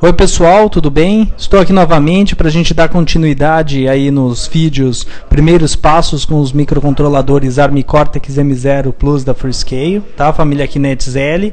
Oi pessoal, tudo bem? Estou aqui novamente para a gente dar continuidade aí nos vídeos primeiros passos com os microcontroladores ARM Cortex M0 Plus da Freescale, tá? Família KiNetZL.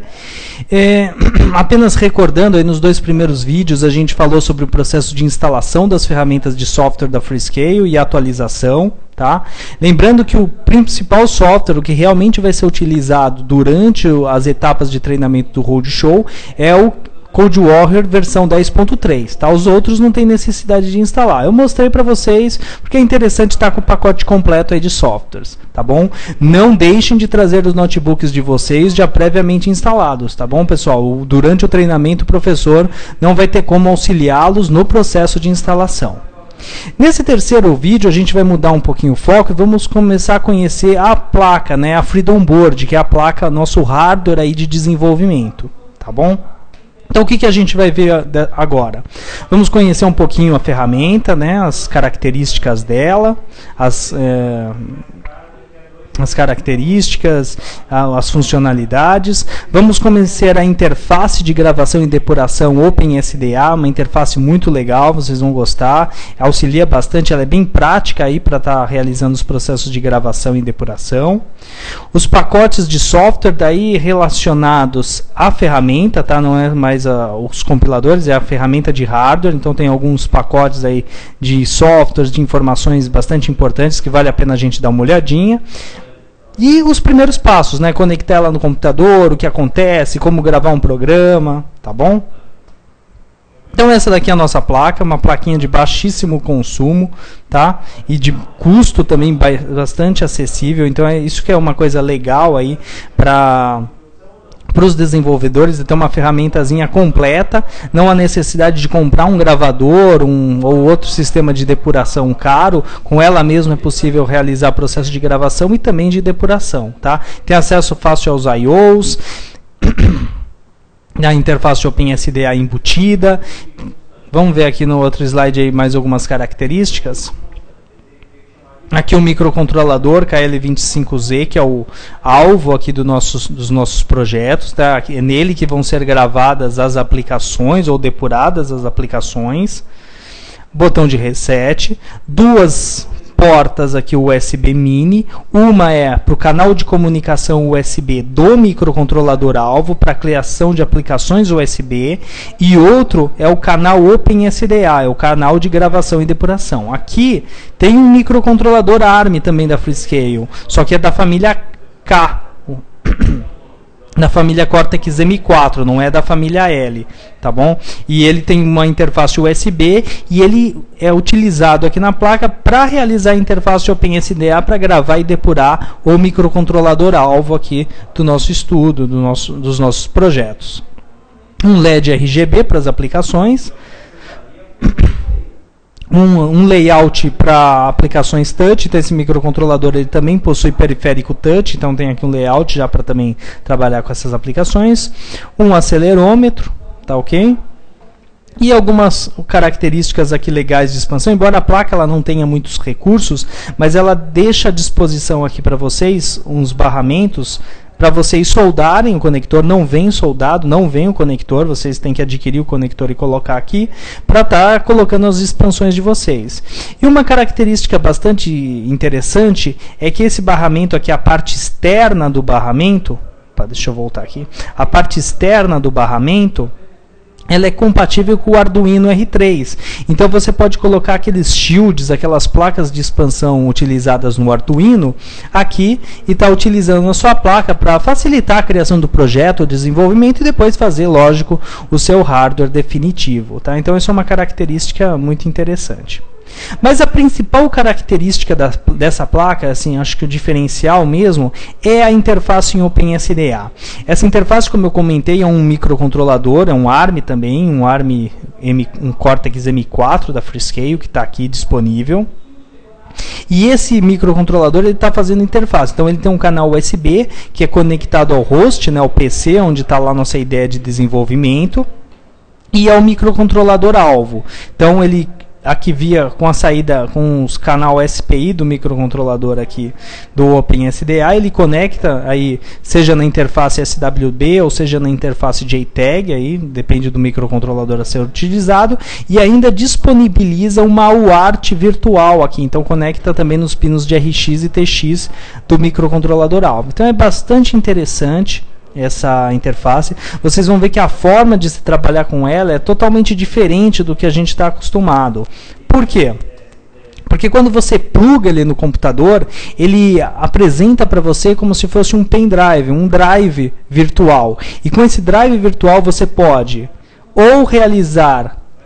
Apenas recordando, aí nos dois primeiros vídeos a gente falou sobre o processo de instalação das ferramentas de software da Freescale e atualização. Tá? Lembrando que o principal software, o que realmente vai ser utilizado durante as etapas de treinamento do Roadshow, é o CodeWarrior versão 10.3, tá? Os outros não tem necessidade de instalar. Eu mostrei para vocês porque é interessante estar com o pacote completo aí de softwares, tá bom? Não deixem de trazer os notebooks de vocês já previamente instalados, tá bom, pessoal? Durante o treinamento o professor não vai ter como auxiliá-los no processo de instalação. Nesse terceiro vídeo a gente vai mudar um pouquinho o foco e vamos começar a conhecer a placa, né, a Freedom Board, que é a placa, nosso hardware aí de desenvolvimento, tá bom? Então o que a gente vai ver agora? Vamos conhecer um pouquinho a ferramenta, né, as características dela, as características, as funcionalidades. Vamos conhecer a interface de gravação e depuração OpenSDA, uma interface muito legal, vocês vão gostar, auxilia bastante, ela é bem prática aí para estar realizando os processos de gravação e depuração. Os pacotes de software daí relacionados à ferramenta, tá? Não é mais os compiladores, é a ferramenta de hardware, então tem alguns pacotes aí de softwares, de informações bastante importantes que vale a pena a gente dar uma olhadinha. E os primeiros passos, né? Conectar ela no computador, o que acontece, como gravar um programa, tá bom? Então essa daqui é a nossa placa, uma plaquinha de baixíssimo consumo, tá? E de custo também bastante acessível, então é isso que é uma coisa legal aí para os desenvolvedores, de ter uma ferramentazinha completa, não há necessidade de comprar um gravador ou outro sistema de depuração caro, com ela mesma é possível realizar processo de gravação e também de depuração, tá? Tem acesso fácil aos I/Os, a interface OpenSDA embutida. Vamos ver aqui no outro slide aí mais algumas características. Aqui o microcontrolador KL25Z, que é o alvo aqui dos nossos projetos, tá? É nele que vão ser gravadas as aplicações ou depuradas as aplicações. Botão de reset, duas portas aqui USB mini, uma é para o canal de comunicação USB do microcontrolador alvo para criação de aplicações USB e outro é o canal OpenSDA, é o canal de gravação e depuração. Aqui tem um microcontrolador ARM também da Freescale, só que é da família K, da família Cortex M4, não é da família L, tá bom? E ele tem uma interface USB e ele é utilizado aqui na placa para realizar a interface OpenSDA para gravar e depurar o microcontrolador alvo aqui do nosso estudo, dos nossos projetos. Um LED RGB para as aplicações. Um layout para aplicações touch, então esse microcontrolador ele também possui periférico touch, então tem aqui um layout já para também trabalhar com essas aplicações. Um acelerômetro, tá ok? E algumas características aqui legais de expansão, embora a placa ela não tenha muitos recursos, mas ela deixa à disposição aqui para vocês uns barramentos para vocês soldarem o conector. Não vem soldado, não vem o conector, vocês têm que adquirir o conector e colocar aqui para estar colocando as expansões de vocês. E uma característica bastante interessante é que esse barramento aqui, a parte externa do barramento, deixa eu voltar aqui, a parte externa do barramento, ela é compatível com o Arduino R3. Então você pode colocar aqueles shields, aquelas placas de expansão utilizadas no Arduino, aqui e estar utilizando a sua placa para facilitar a criação do projeto, o desenvolvimento e depois fazer, lógico, o seu hardware definitivo, tá? Então isso é uma característica muito interessante. Mas a principal característica dessa placa, assim, acho que o diferencial mesmo, é a interface em OpenSDA. Essa interface, como eu comentei, é um microcontrolador, é um ARM também, um Cortex M4 da Freescale, que está aqui disponível. E esse microcontrolador está fazendo interface, então ele tem um canal USB que é conectado ao host, né, ao PC, onde está lá a nossa ideia de desenvolvimento, e é o microcontrolador alvo. Então ele aqui via com a saída com os canal SPI do microcontrolador aqui do OpenSDA, ele conecta aí, seja na interface SWB ou seja na interface JTAG, aí depende do microcontrolador a ser utilizado, e ainda disponibiliza uma UART virtual aqui, então conecta também nos pinos de RX e TX do microcontrolador alvo. Então é bastante interessante essa interface. Vocês vão ver que a forma de se trabalhar com ela é totalmente diferente do que a gente está acostumado. Por quê? Porque quando você pluga ele no computador, ele apresenta para você como se fosse um pendrive, um drive virtual. E com esse drive virtual você pode ou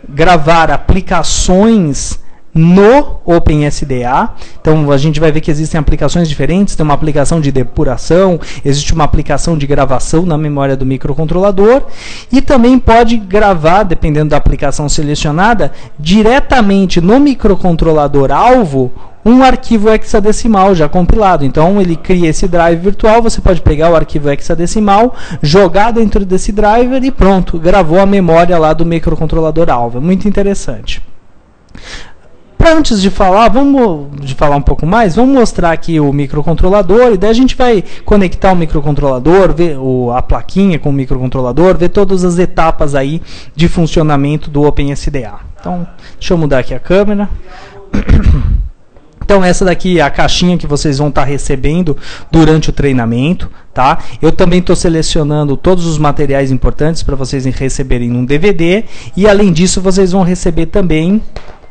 gravar aplicações no OpenSDA. Então a gente vai ver que existem aplicações diferentes, tem uma aplicação de depuração, existe uma aplicação de gravação na memória do microcontrolador, e também pode gravar, dependendo da aplicação selecionada, diretamente no microcontrolador alvo um arquivo hexadecimal já compilado. Então ele cria esse drive virtual, você pode pegar o arquivo hexadecimal, jogar dentro desse driver e pronto, gravou a memória lá do microcontrolador alvo. É muito interessante. Antes de falar, um pouco mais, vamos mostrar aqui o microcontrolador, e daí a gente vai conectar o microcontrolador, ver a plaquinha com o microcontrolador, ver todas as etapas aí de funcionamento do OpenSDA. Então, deixa eu mudar aqui a câmera. Então essa daqui é a caixinha que vocês vão estar recebendo durante o treinamento, tá? Eu também estou selecionando todos os materiais importantes para vocês receberem num DVD, e além disso vocês vão receber também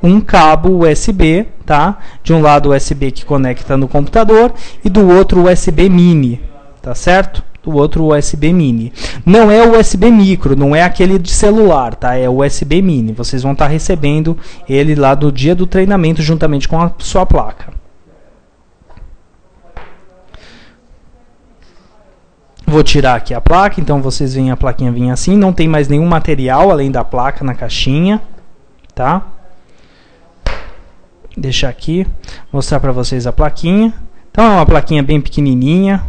um cabo USB, tá? De um lado USB que conecta no computador e do outro USB mini, tá certo? Do outro USB mini. Não é o USB micro, não é aquele de celular, tá? É o USB mini. Vocês vão estar recebendo ele lá do dia do treinamento juntamente com a sua placa. Vou tirar aqui a placa, então vocês veem a plaquinha vir assim, não tem mais nenhum material além da placa na caixinha, tá? Deixar aqui, mostrar para vocês a plaquinha. Então é uma plaquinha bem pequenininha.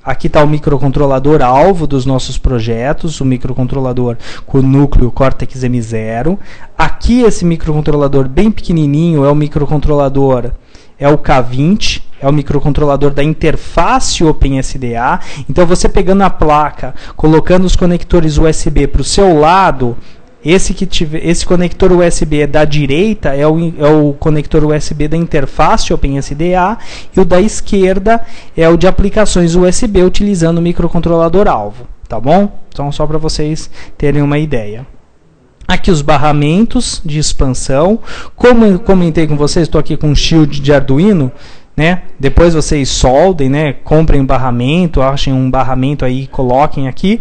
Aqui está o microcontrolador alvo dos nossos projetos, o microcontrolador com o núcleo Cortex M0. Aqui esse microcontrolador bem pequenininho é o microcontrolador, é o K20, é o microcontrolador da interface OpenSDA. Então você pegando a placa, colocando os conectores USB para o seu lado, esse conector USB da direita é o conector USB da interface OpenSDA, e o da esquerda é o de aplicações USB utilizando o microcontrolador alvo, tá bom? Então só para vocês terem uma ideia. Aqui os barramentos de expansão. Como eu comentei com vocês, estou aqui com um shield de Arduino, né? Depois vocês soldem, né? Comprem um barramento, achem um barramento aí, coloquem aqui.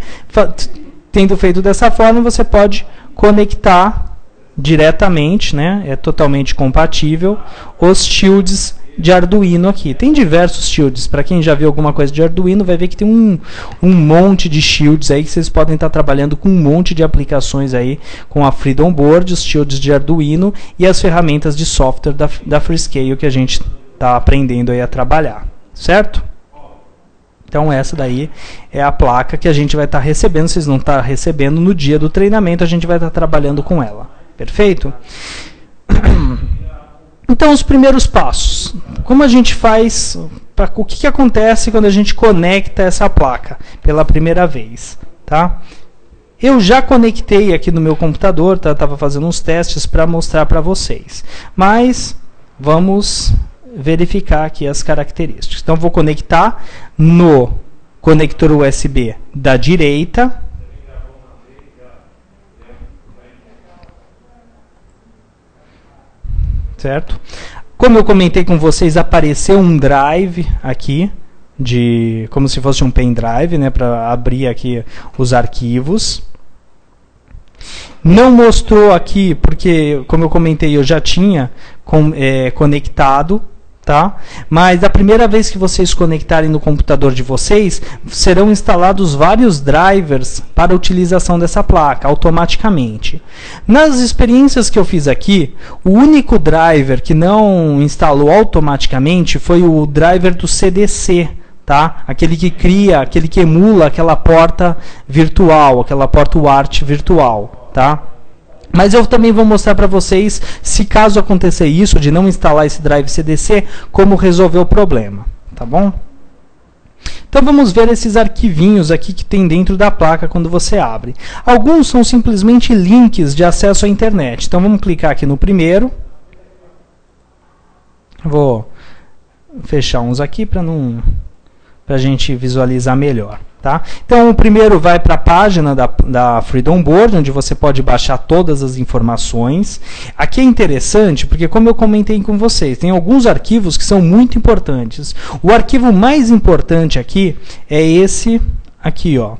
Tendo feito dessa forma, você pode conectar diretamente, né? É totalmente compatível os shields de Arduino aqui. Tem diversos shields. Para quem já viu alguma coisa de Arduino, vai ver que tem um monte de shields aí que vocês podem estar trabalhando com um monte de aplicações aí com a Freedom Board, os shields de Arduino e as ferramentas de software da Freescale que a gente está aprendendo aí a trabalhar, certo? Então essa daí é a placa que a gente vai estar recebendo. Vocês não estão recebendo no dia do treinamento, a gente vai estar trabalhando com ela. Perfeito? Então os primeiros passos. Como a gente faz, o que acontece quando a gente conecta essa placa pela primeira vez? Tá? Eu já conectei aqui no meu computador, tá? Estava fazendo uns testes para mostrar para vocês. Mas vamos verificar aqui as características. Então vou conectar no conector USB da direita. Certo? Como eu comentei com vocês, apareceu um drive aqui, como se fosse um pendrive, né, para abrir aqui os arquivos. Não mostrou aqui, porque, como eu comentei, eu já tinha conectado. Tá? Mas a primeira vez que vocês conectarem no computador de vocês, serão instalados vários drivers para a utilização dessa placa automaticamente. Nas experiências que eu fiz aqui, o único driver que não instalou automaticamente foi o driver do CDC, tá? Aquele que emula aquela porta virtual, aquela porta UART virtual, tá? Mas eu também vou mostrar para vocês, se caso acontecer isso, de não instalar esse drive CDC, como resolver o problema, tá bom? Então vamos ver esses arquivinhos aqui que tem dentro da placa quando você abre. Alguns são simplesmente links de acesso à internet. Então vamos clicar aqui no primeiro. Vou fechar uns aqui para a gente visualizar melhor. Tá? Então o primeiro vai para a página da Freedom Board, onde você pode baixar todas as informações. Aqui é interessante porque, como eu comentei com vocês, tem alguns arquivos que são muito importantes. O arquivo mais importante aqui é esse aqui, ó,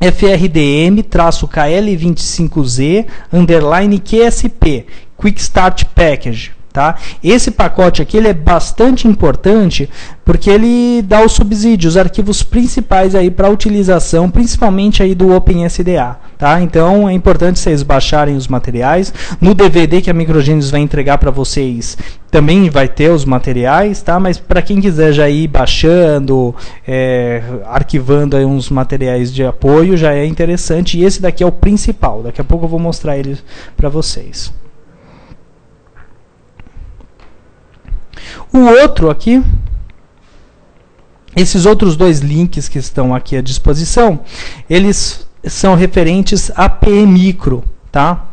FRDM-KL25Z_QSP, Quick Start Package. Tá? Esse pacote aqui ele é bastante importante porque ele dá o subsídio, os arquivos principais aí para utilização, principalmente aí do OpenSDA. Tá? Então é importante vocês baixarem os materiais. No DVD que a Microgenius vai entregar para vocês também vai ter os materiais, tá? Mas para quem quiser já ir baixando, arquivando aí uns materiais de apoio, já é interessante. E esse daqui é o principal. Daqui a pouco eu vou mostrar ele para vocês. O outro aqui, esses outros dois links que estão aqui à disposição, eles são referentes a PEmicro, tá?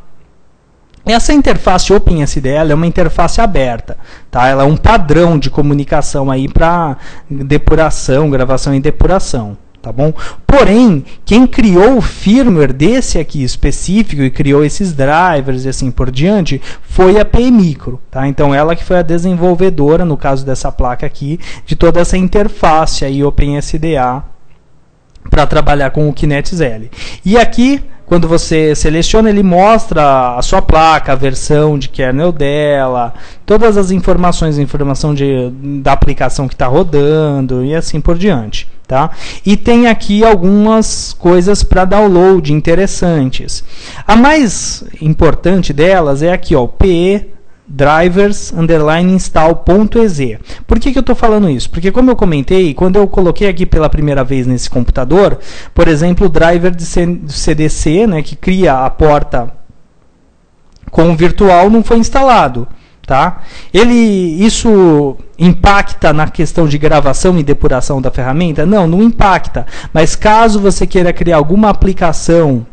Essa interface OpenSDL é uma interface aberta, tá? Ela é um padrão de comunicação aí para depuração, gravação e depuração. Tá bom? Porém, quem criou o firmware desse aqui específico e criou esses drivers e assim por diante foi a PEmicro, tá? Então ela que foi a desenvolvedora, no caso dessa placa aqui, de toda essa interface aí OpenSDA para trabalhar com o KiNetZL. E aqui, quando você seleciona, ele mostra a sua placa, a versão de kernel dela, todas as informações, informação da aplicação que está rodando e assim por diante. Tá? E tem aqui algumas coisas para download interessantes. A mais importante delas é aqui, ó, PE drivers_install.exe. Por que eu estou falando isso? Porque, como eu comentei, quando eu coloquei aqui pela primeira vez nesse computador, por exemplo, o driver de CDC, né, que cria a porta com o virtual, não foi instalado. Tá? Isso impacta na questão de gravação e depuração da ferramenta? Não, não impacta. Mas caso você queira criar alguma aplicação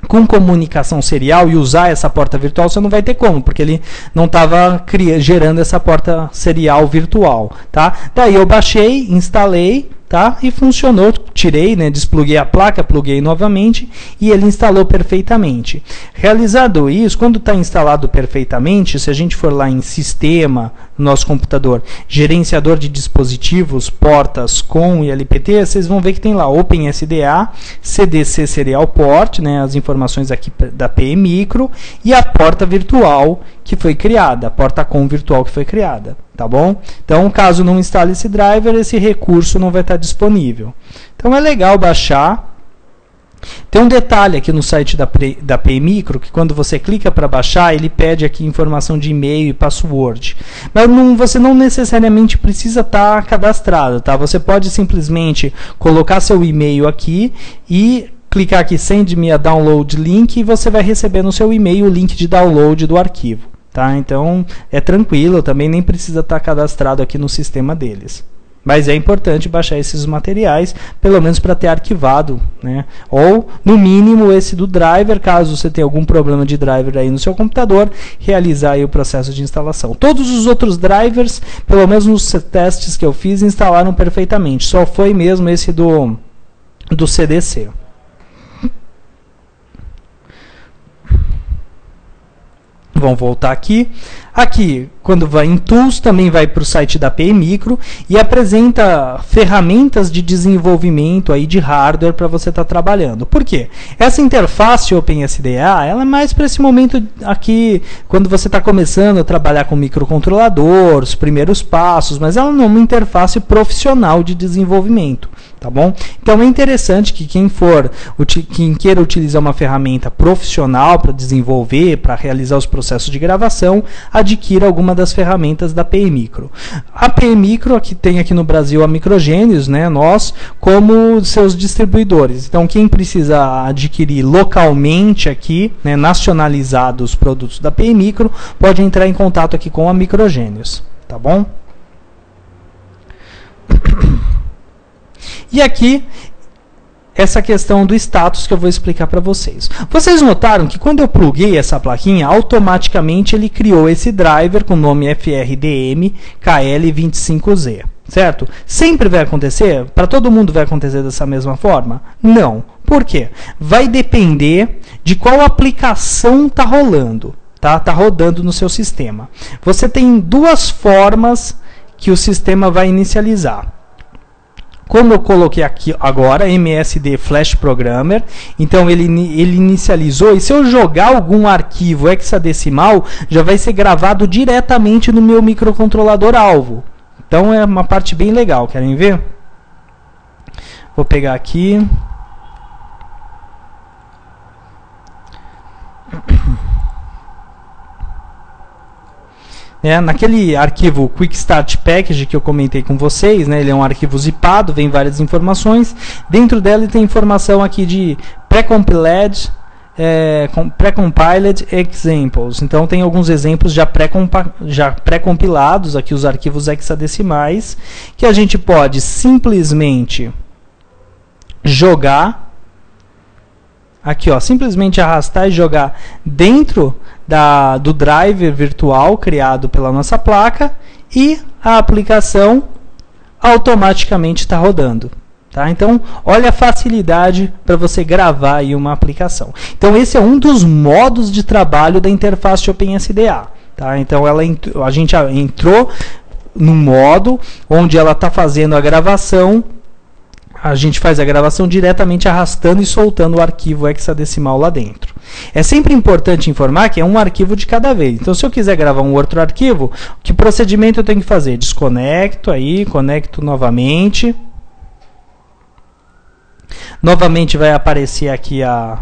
com comunicação serial e usar essa porta virtual, você não vai ter como, porque ele não estava gerando essa porta serial virtual. Tá? Daí eu baixei, instalei, tá? E funcionou, tirei, né, despluguei a placa, pluguei novamente e ele instalou perfeitamente. Realizado isso, quando está instalado perfeitamente, se a gente for lá em sistema, no nosso computador, gerenciador de dispositivos, portas com ILPT, vocês vão ver que tem lá OpenSDA, CDC Serial Port, né, as informações aqui da PEmicro e a porta virtual que foi criada, a porta com virtual que foi criada. Tá bom? Então, caso não instale esse driver, esse recurso não vai estar disponível. Então, é legal baixar. Tem um detalhe aqui no site da PEmicro, que quando você clica para baixar, ele pede aqui informação de e-mail e password. Mas você não necessariamente precisa estar cadastrado, tá? Você pode simplesmente colocar seu e-mail aqui e clicar aqui Send me a download link e você vai receber no seu e-mail o link de download do arquivo. Tá? Então é tranquilo, também nem precisa estar cadastrado aqui no sistema deles. Mas é importante baixar esses materiais, pelo menos para ter arquivado, né? Ou, no mínimo, esse do driver, caso você tenha algum problema de driver aí no seu computador, realizar aí o processo de instalação. Todos os outros drivers, pelo menos nos testes que eu fiz, instalaram perfeitamente. Só foi mesmo esse do CDC. Vamos voltar aqui. Aqui, quando vai em Tools, também vai para o site da PEmicro e apresenta ferramentas de desenvolvimento aí de hardware para você estar trabalhando. Por quê? Essa interface OpenSDA, ela é mais para esse momento aqui, quando você está começando a trabalhar com microcontrolador, os primeiros passos, mas ela não é uma interface profissional de desenvolvimento. Tá bom? Então é interessante que quem queira utilizar uma ferramenta profissional para desenvolver, para realizar os processos de gravação, adquira alguma das ferramentas da PE Micro. A PE Micro aqui tem aqui no Brasil a Microgênios, né, nós como seus distribuidores. Então quem precisa adquirir localmente aqui, né, nacionalizado os produtos da PE Micro, pode entrar em contato aqui com a Microgênios, tá bom? E aqui, essa questão do status que eu vou explicar para vocês. Vocês notaram que quando eu pluguei essa plaquinha, automaticamente ele criou esse driver com o nome FRDM KL25Z, certo? Sempre vai acontecer? Para todo mundo vai acontecer dessa mesma forma? Não. Por quê? Vai depender de qual aplicação está rolando, tá? Tá rodando no seu sistema. Você tem duas formas que o sistema vai inicializar. Como eu coloquei aqui agora, MSD Flash Programmer, então ele inicializou, e se eu jogar algum arquivo hexadecimal, já vai ser gravado diretamente no meu microcontrolador alvo. Então é uma parte bem legal, querem ver? Vou pegar aqui. Naquele arquivo Quick Start Package que eu comentei com vocês, né, ele é um arquivo zipado, vem várias informações. Dentro dela tem informação aqui de Precompiled Examples. Então tem alguns exemplos já pré-compilados, aqui os arquivos hexadecimais, que a gente pode simplesmente jogar. Aqui, ó, simplesmente arrastar e jogar dentro do driver virtual criado pela nossa placa e a aplicação automaticamente está rodando. Tá? Então, olha a facilidade para você gravar aí uma aplicação. Então, esse é um dos modos de trabalho da interface OpenSDA. Tá? Então, a gente entrou no modo onde ela está fazendo a gravação. A gente faz a gravação diretamente arrastando e soltando o arquivo hexadecimal lá dentro. É sempre importante informar que é um arquivo de cada vez. Então, se eu quiser gravar um outro arquivo, que procedimento eu tenho que fazer? Desconecto aí, conecto novamente. Novamente vai aparecer aqui a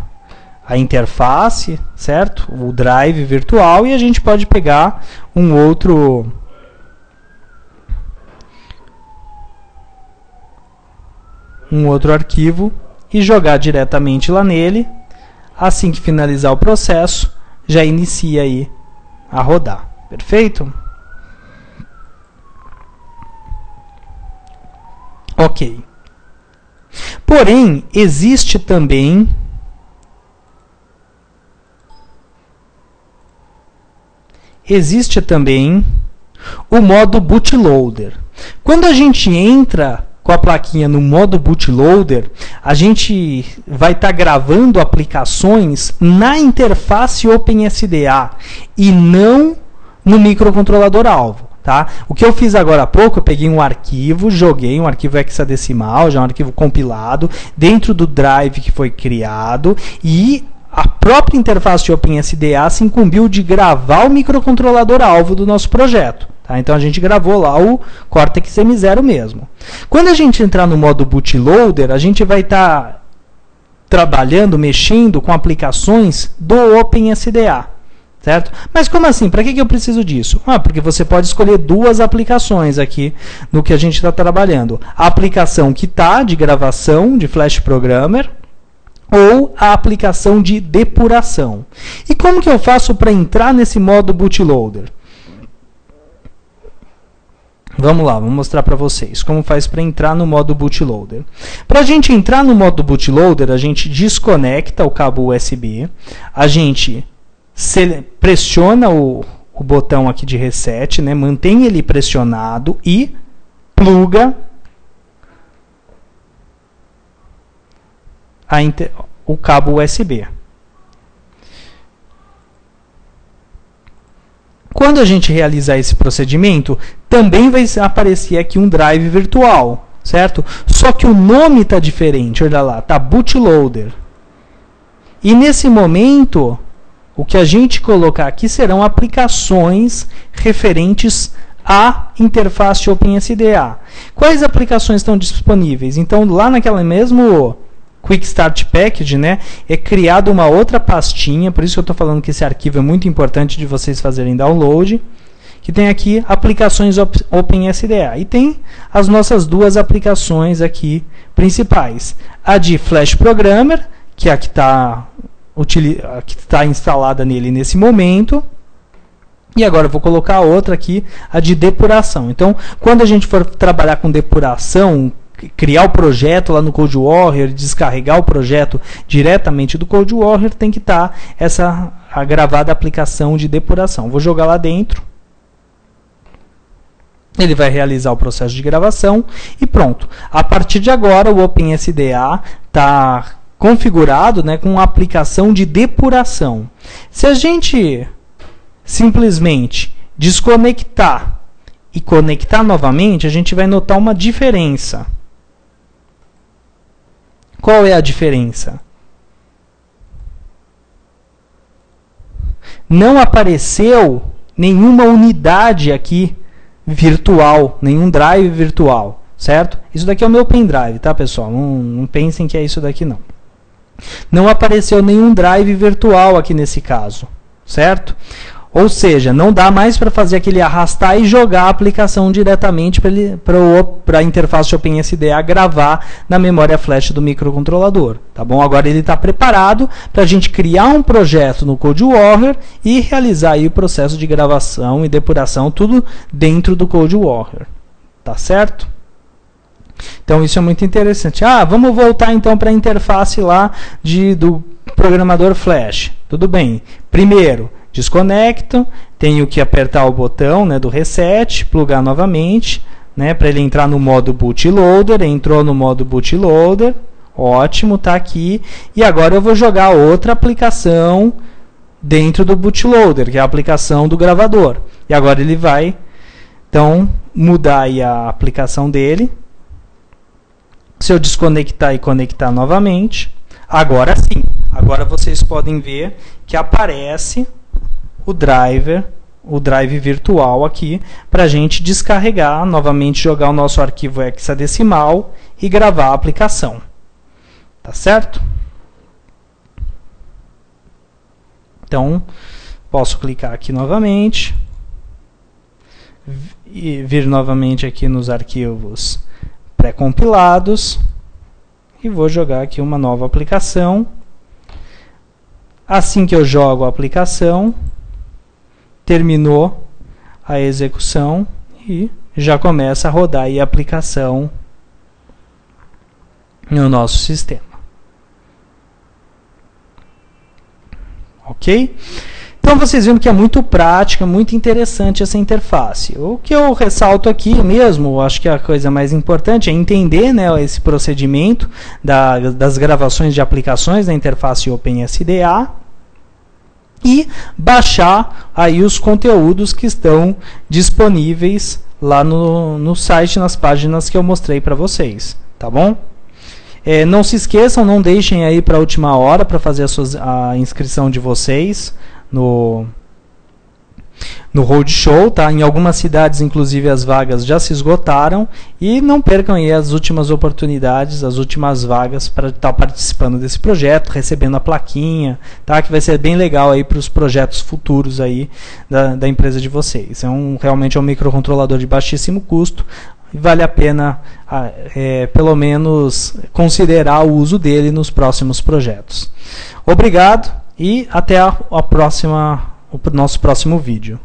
interface, certo? O drive virtual, e a gente pode pegar um outro arquivo e jogar diretamente lá nele. Assim que finalizar o processo, já inicia aí a rodar. Perfeito? Ok. Porém, existe também o modo bootloader. Quando a gente entra com a plaquinha no modo bootloader, a gente vai estar gravando aplicações na interface OpenSDA e não no microcontrolador alvo. Tá? O que eu fiz agora há pouco, eu peguei um arquivo, joguei um arquivo hexadecimal, já um arquivo compilado, dentro do drive que foi criado, e a própria interface OpenSDA se incumbiu de gravar o microcontrolador alvo do nosso projeto. Então a gente gravou lá o Cortex M0 mesmo. Quando a gente entrar no modo bootloader, a gente vai estar trabalhando, mexendo com aplicações do OpenSDA. Certo? Mas como assim? Para que eu preciso disso? Porque você pode escolher duas aplicações aqui no que a gente está trabalhando. A aplicação que está de gravação de Flash Programmer ou a aplicação de depuração. E como que eu faço para entrar nesse modo bootloader? Vamos lá, vou mostrar para vocês como faz para entrar no modo bootloader. Para a gente entrar no modo bootloader, a gente desconecta o cabo USB, a gente pressiona o botão aqui de reset, né, mantém ele pressionado e pluga o cabo USB. Quando a gente realizar esse procedimento, também vai aparecer aqui um drive virtual, certo? Só que o nome está diferente, olha lá, está bootloader. E nesse momento, o que a gente colocar aqui serão aplicações referentes a interface OpenSDA. Quais aplicações estão disponíveis? Então, lá naquela mesmo Quick Start Package, né, é criada uma outra pastinha, por isso que eu estou falando que esse arquivo é muito importante de vocês fazerem download, que tem aqui aplicações OpenSDA. E tem as nossas duas aplicações aqui principais. A de Flash Programmer, que é a que está instalada nele nesse momento. E agora eu vou colocar a outra aqui, a de depuração. Então, quando a gente for trabalhar com depuração, criar o projeto lá no CodeWarrior, descarregar o projeto diretamente do CodeWarrior, tem que estar a gravada aplicação de depuração. Vou jogar lá dentro. Ele vai realizar o processo de gravação e pronto. A partir de agora, o OpenSDA está configurado, né, com a aplicação de depuração. Se a gente simplesmente desconectar e conectar novamente, a gente vai notar uma diferença. Qual é a diferença? Não apareceu nenhuma unidade aqui virtual, nenhum drive virtual, certo? Isso daqui é o meu pendrive, tá, pessoal? Não pensem que é isso daqui, não. Não apareceu nenhum drive virtual aqui nesse caso, certo? Ou seja, não dá mais para fazer aquele arrastar e jogar a aplicação diretamente para a interface OpenSDA gravar na memória flash do microcontrolador. Tá bom? Agora ele está preparado para a gente criar um projeto no CodeWarrior e realizar aí o processo de gravação e depuração, tudo dentro do CodeWarrior. Tá certo? Então isso é muito interessante. Vamos voltar então para a interface lá do programador Flash. Tudo bem. Primeiro, desconecto, tenho que apertar o botão, né, do reset, plugar novamente, né, para ele entrar no modo bootloader. Entrou no modo bootloader, ótimo, está aqui. E agora eu vou jogar outra aplicação dentro do bootloader, que é a aplicação do gravador. E agora ele vai, então, mudar aí a aplicação dele. Se eu desconectar e conectar novamente, agora sim, agora vocês podem ver que aparece o drive virtual aqui, para a gente descarregar, novamente jogar o nosso arquivo hexadecimal e gravar a aplicação. Tá certo? Então, posso clicar aqui novamente, e vir novamente aqui nos arquivos pré-compilados, e vou jogar aqui uma nova aplicação. Assim que eu jogo a aplicação, terminou a execução e já começa a rodar aí a aplicação no nosso sistema. Ok? Então vocês viram que é muito prática, muito interessante essa interface. O que eu ressalto aqui mesmo, acho que a coisa mais importante é entender, né, esse procedimento das gravações de aplicações da interface OpenSDA e baixar aí os conteúdos que estão disponíveis lá no site, nas páginas que eu mostrei para vocês, tá bom? Não se esqueçam, não deixem aí para a última hora para fazer a inscrição de vocês no Roadshow, tá? Em algumas cidades, inclusive, as vagas já se esgotaram, e não percam aí as últimas oportunidades, as últimas vagas para estar participando desse projeto, recebendo a plaquinha, tá? Que vai ser bem legal aí para os projetos futuros aí da empresa de vocês. Realmente é um microcontrolador de baixíssimo custo, e vale a pena pelo menos considerar o uso dele nos próximos projetos. Obrigado e até o nosso próximo vídeo.